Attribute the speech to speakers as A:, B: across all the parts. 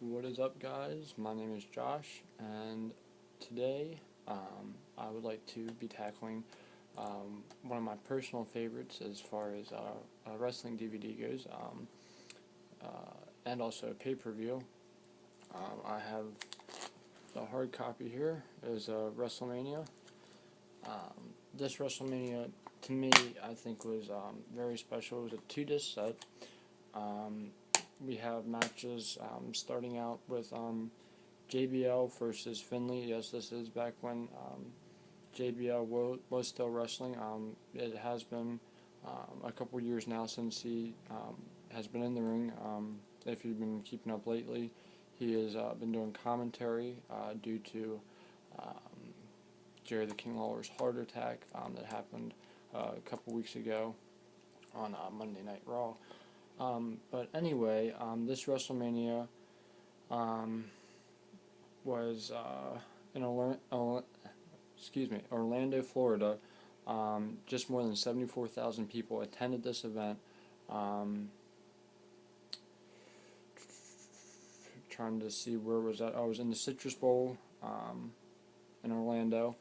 A: What is up, guys? My name is Josh, and today I would like to be tackling one of my personal favorites as far as wrestling DVD goes, and also pay-per-view. I have the hard copy here. It is WrestleMania. This WrestleMania, to me, I think was very special. It was a two-disc set. Um, we have matches starting out with JBL versus Finley. Yes, this is back when JBL was still wrestling. It has been a couple years now since he has been in the ring. If you've been keeping up lately, he has been doing commentary due to Jerry the King Lawler's heart attack that happened a couple weeks ago on Monday Night Raw. But anyway, this WrestleMania was in Orlando, Florida. Just more than 74,000 people attended this event. Trying to see where was that. I was in the Citrus Bowl in Orlando.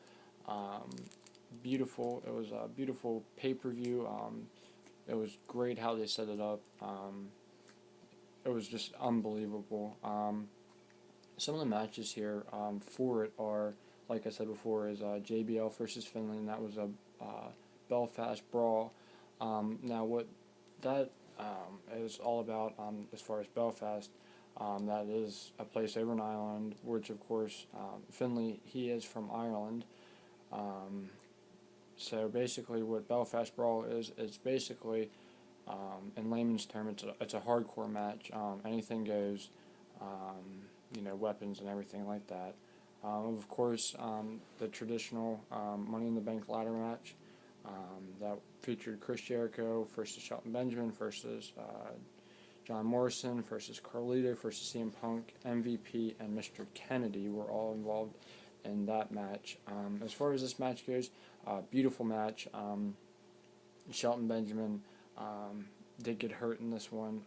A: Beautiful. It was a beautiful pay-per-view. It was great how they set it up. It was just unbelievable. Some of the matches here for it are, like I said before, is JBL versus Finley, and that was a Belfast Brawl. Now, what that is all about as far as Belfast, that is a place over in Ireland, which, of course, Finley, he is from Ireland. So basically what Belfast Brawl is, it's basically, in layman's terms, it's a hardcore match. Anything goes, weapons and everything like that. Of course, the traditional Money in the Bank ladder match that featured Chris Jericho versus Shelton Benjamin versus John Morrison versus Carlito versus CM Punk, MVP, and Mr. Kennedy were all involved in that match. As far as this match goes, beautiful match. Shelton Benjamin did get hurt in this one.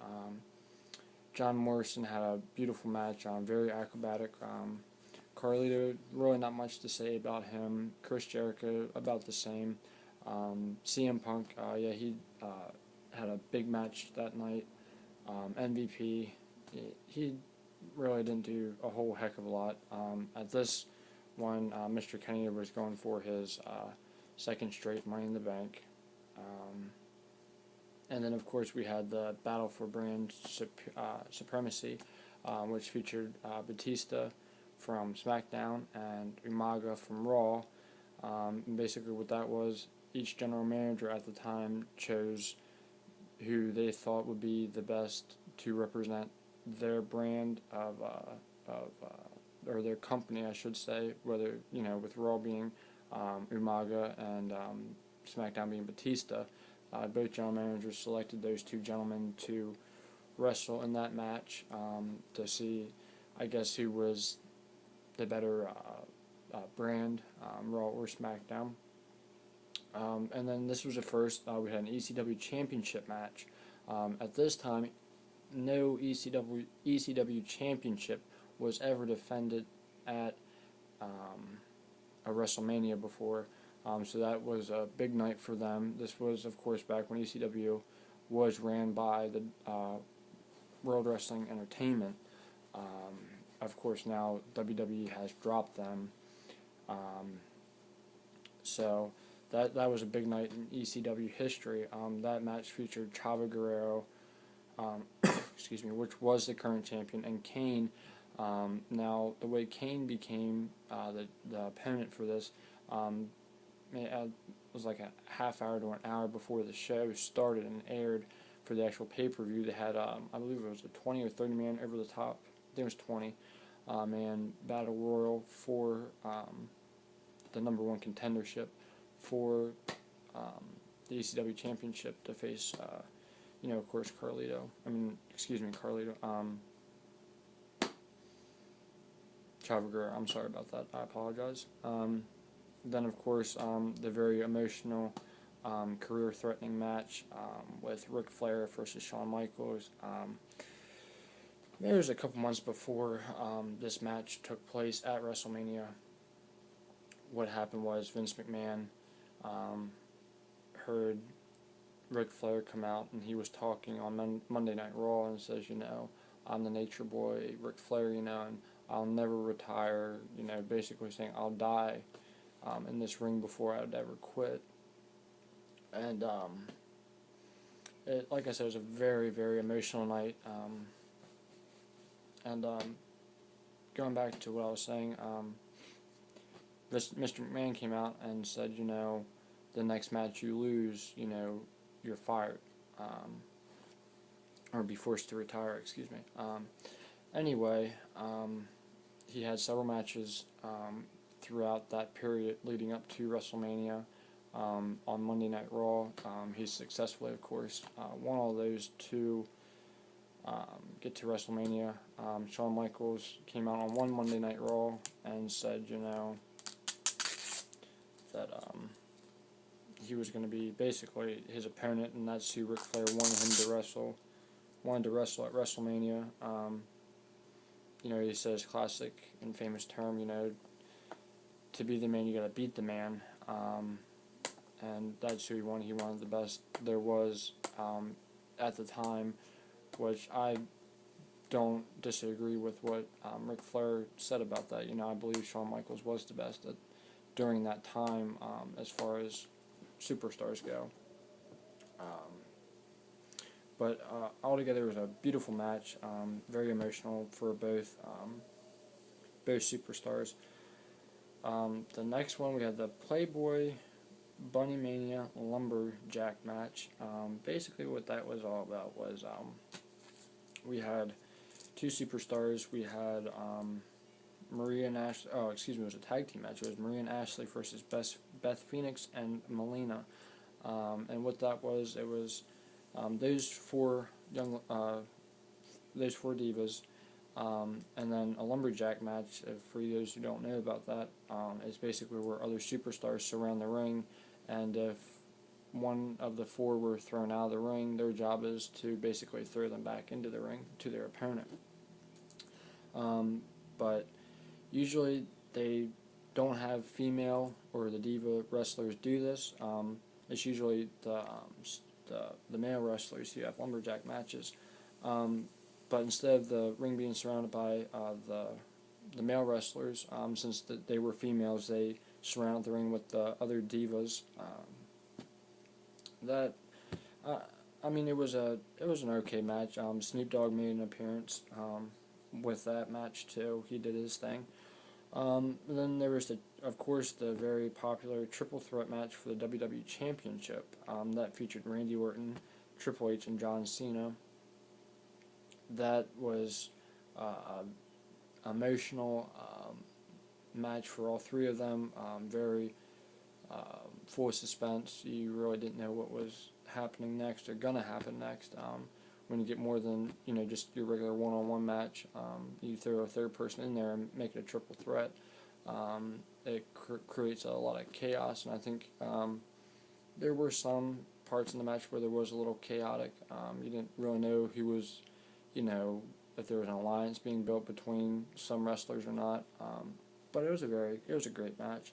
A: John Morrison had a beautiful match, very acrobatic. Carlito, really not much to say about him. Chris Jericho, about the same. CM Punk, he had a big match that night. MVP, he really didn't do a whole heck of a lot. At this one, Mr. Kennedy was going for his second straight Money in the Bank. And then, of course, we had the Battle for Brand Supremacy, which featured Batista from SmackDown and Umaga from Raw. And basically what that was, each general manager at the time chose who they thought would be the best to represent their brand or their company, I should say, whether, with Raw being Umaga and SmackDown being Batista. Both general managers selected those two gentlemen to wrestle in that match to see, I guess, who was the better brand, Raw or SmackDown. And then this was the first, we had an ECW championship match. At this time, no ECW championship was ever defended at a WrestleMania before. So that was a big night for them. This was, of course, back when ECW was ran by the World Wrestling Entertainment. Of course, now WWE has dropped them. So that was a big night in ECW history. That match featured Chavo Guerrero, which was the current champion, and Kane. Now, the way Kane became the opponent for this, it was like a half hour to an hour before the show started and aired for the actual pay-per-view. They had, I believe it was a 20 or 30 man over the top, I think it was 20 man battle royal for the number one contendership for the ECW championship to face, of course, Carlito. Chavo Guerrero. I'm sorry about that. I apologize. Then, of course, the very emotional, career-threatening match with Ric Flair versus Shawn Michaels. It was a couple months before this match took place at WrestleMania. What happened was Vince McMahon um, heard Ric Flair come out, and he was talking on Monday Night Raw and says, I'm the Nature Boy, Ric Flair, and I'll never retire, basically saying I'll die in this ring before I would ever quit. And like I said, it was a very, very emotional night. And going back to what I was saying, Mr. McMahon came out and said, the next match you lose, you're fired. Or be forced to retire, excuse me. Anyway, he had several matches throughout that period leading up to WrestleMania on Monday Night Raw. He successfully, of course, won all those to get to WrestleMania. Shawn Michaels came out on one Monday Night Raw and said, that he was going to be basically his opponent, and that's who Ric Flair wanted to wrestle at WrestleMania. He says classic and famous term, to be the man, you got to beat the man. And that's who he wanted. He wanted the best there was at the time, which I don't disagree with what Ric Flair said about that. I believe Shawn Michaels was the best during that time as far as superstars go. But altogether, it was a beautiful match, very emotional for both superstars. The next one, we had the Playboy Bunny Mania Lumberjack match. Basically, what that was all about was we had two superstars. We had Maria and Ashley. Oh, excuse me, it was a tag team match. It was Maria and Ashley versus Beth Phoenix and Melina. And what that was, it was those four divas, and then a lumberjack match. For those who don't know about that, is basically where other superstars surround the ring, and if one of the four were thrown out of the ring, their job is to basically throw them back into the ring to their opponent. But usually they don't have female or the diva wrestlers do this. It's usually the male wrestlers who have lumberjack matches. But instead of the ring being surrounded by the male wrestlers, since they were females, they surrounded the ring with the other divas. It was an okay match. Snoop Dogg made an appearance with that match too. He did his thing. Then there was of course the very popular triple threat match for the WWE Championship that featured Randy Orton, Triple H, and John Cena. That was an emotional match for all three of them. Very full of suspense. You really didn't know what was happening next or gonna happen next. When you get more than just your regular one-on-one match, you throw a third person in there and make it a triple threat. It creates a lot of chaos, and I think there were some parts in the match where there was a little chaotic. You didn't really know who was, if there was an alliance being built between some wrestlers or not. But it was a great match.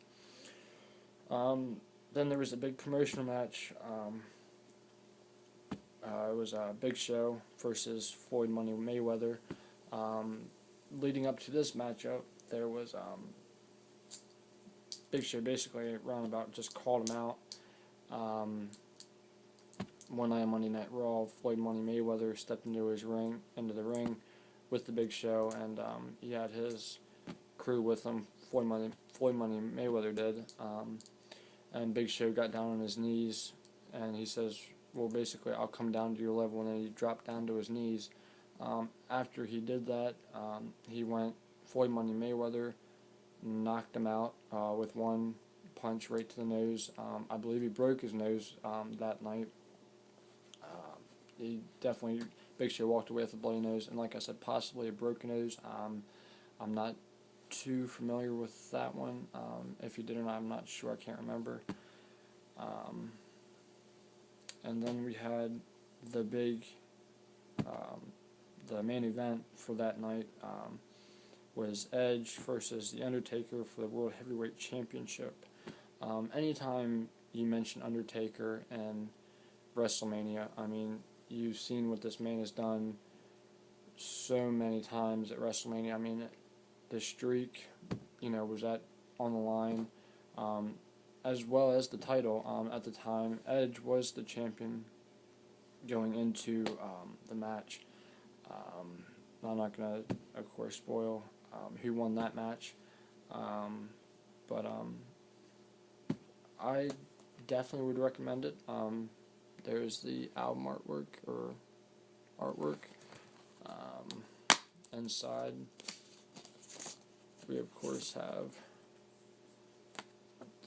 A: Then there was a big promotional match. It was a Big Show versus Floyd Money Mayweather. Leading up to this matchup, there was Big Show basically roundabout just called him out. One night on Monday Night Raw, Floyd Money Mayweather stepped into the ring with the Big Show, and he had his crew with him. Floyd Money Mayweather did, and Big Show got down on his knees, and he says, well, basically, I'll come down to your level, and then he dropped down to his knees. After he did that, Floyd Money Mayweather knocked him out with one punch right to the nose. I believe he broke his nose that night. Big Show walked away with a bloody nose, and like I said, possibly a broken nose. I'm not too familiar with that one. If he did or not, I'm not sure. I can't remember. And then we had the the main event for that night was Edge versus The Undertaker for the World Heavyweight Championship. Anytime you mention Undertaker and WrestleMania, I mean, you've seen what this man has done so many times at WrestleMania. I mean, the streak, was on the line, as well as the title. At the time, Edge was the champion going into the match. I'm not going to, of course, spoil who won that match, but I definitely would recommend it. There's the album artwork. Inside, we of course have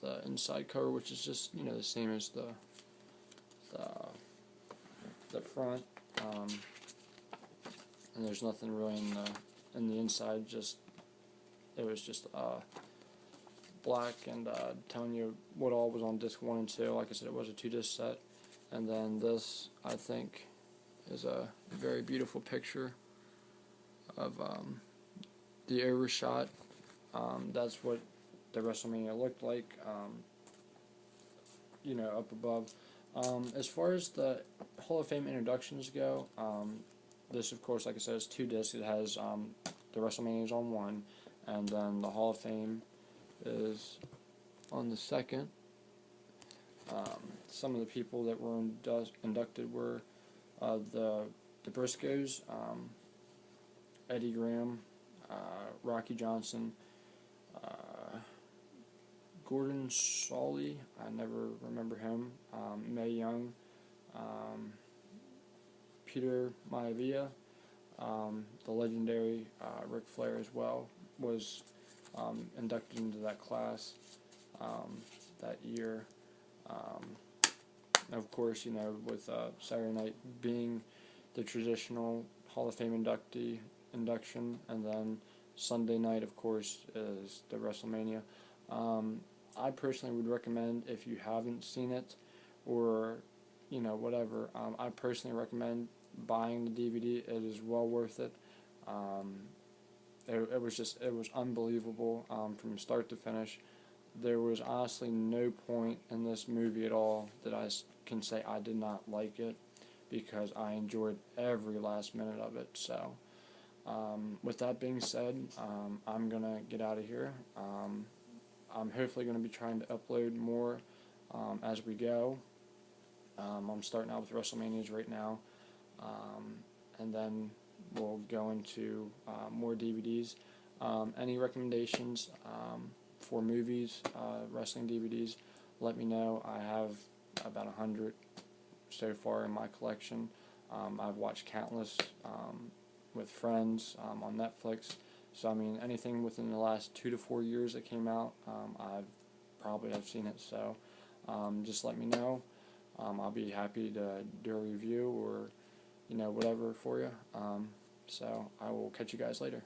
A: the inside cover, which is just the same as the front, and there's nothing really in the inside. It was just black and telling you what all was on disc 1 and 2. Like I said, it was a 2-disc set, and then this, I think, is a very beautiful picture of the overshot. That's what the WrestleMania looked like, up above. As far as the Hall of Fame introductions go, this, of course, like I said, is 2 discs. It has the WrestleManias on 1, and then the Hall of Fame is on the 2nd. Some of the people that were inducted were the Briscoes, Eddie Graham, Rocky Johnson, Gordon Solie, I never remember him, Mae Young, Peter Maivia, the legendary Ric Flair as well was inducted into that class that year. Of course, with Saturday night being the traditional Hall of Fame induction, and then Sunday night, of course, is the WrestleMania. I personally would recommend, if you haven't seen it, or whatever, I personally recommend buying the DVD. It is well worth it. It was unbelievable from start to finish. There was honestly no point in this movie at all that I can say I did not like it, because I enjoyed every last minute of it. So, with that being said, I'm going to get out of here. I'm hopefully going to be trying to upload more as we go. I'm starting out with WrestleManias right now, and then we'll go into more DVDs. Any recommendations for movies, wrestling DVDs, let me know. I have about 100 so far in my collection. I've watched countless with friends on Netflix. So, I mean, anything within the last 2 to 4 years that came out, I've seen it. So, just let me know. I'll be happy to do a review or, whatever for you. So, I will catch you guys later.